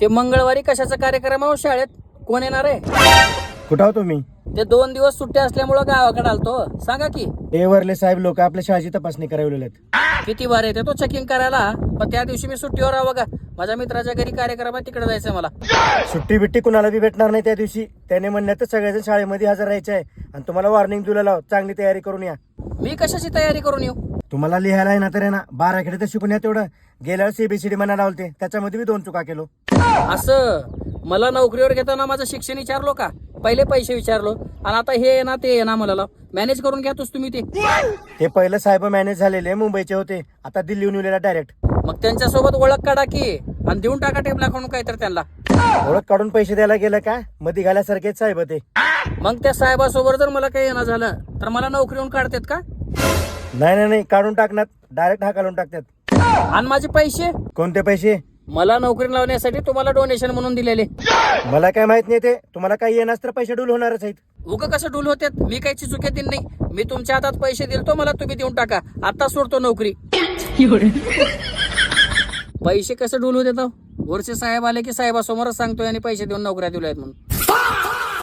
ते मंगळवारी कशाचा कार्यक्रम आहे हो शाळेत? कोण येणार आहे? कुठं आहो तुम्ही? ते 2 दिवस सुट्ट्या असल्यामुळं गावाकडे आलतो. सांगा की हे वरले साहेब लोक आपल्या शाळेची तपासणी करायला किती बार येते तो चेकिंग करायला. पण त्या दिवशी मी सुट्टीवर आहे बघा. माझ्या मित्राच्या घरी कार्यक्रम आहे, तिकडे जायचंय मला. सुट्टी बिट्टी कुणाला बी भेटणार नाही त्या दिवशी. त्याने म्हणण्यात सगळेजण शाळेमध्ये हजर राहायचे आहे आणि तुम्हाला वॉर्निंग दिलं लाव, चांगली तयारी करून या. मी कशाची तयारी करून येऊ? तुम्हाला लिहायला आहे ना तर आहे ना 12 तर शिकून या तेवढं. गेल्या वेळेस CBCD म्हणायला लावते, त्याच्यामध्ये मी 2 चुका केलो. असं मला नोकरीवर घेताना माझं शिक्षण विचारलो का? पहिले पैसे विचारलो आणि आता हे आहे ना ते आहे ना मला मॅनेज करून घ्या तुम्ही ते. ते पहिलं साहेब मॅनेज झालेले मुंबईचे होते, आता दिल्लीहून येऊन डायरेक्ट. मग त्यांच्यासोबत ओळख काढा की आणि देऊन टाका टेबला कडून काहीतरी त्यांना. ओळख काढून पैसे द्यायला गेलं का मध्ये घाल्यासारखेच साहेब ते. मग त्या साहेबासोबत जर मला काही येणं झालं तर मला नोकरीहून काढतात का? नाही काढून टाकणार, डायरेक्ट हाकालून टाकतात. आणि माझे पैसे? कोणते पैसे? मला नोकरी लावण्यासाठी तुम्हाला डोनेशन म्हणून दिलेले. मला काय माहित नाही ते. तुम्हाला काही येणार तर पैसे डूल होणारच आहेत. उग कसं डूल होत्यात? मी काही चुकीत नाही. मी तुमच्या हातात पैसे दिलतो, मला तुम्ही देऊन टाका. आता सोडतो नोकरी. पैसे कसं डूल होते? वरचे साहेब आले की साहेबासमोरच सांगतोय आणि पैसे देऊन नोकऱ्या दिल्या आहेत म्हणून.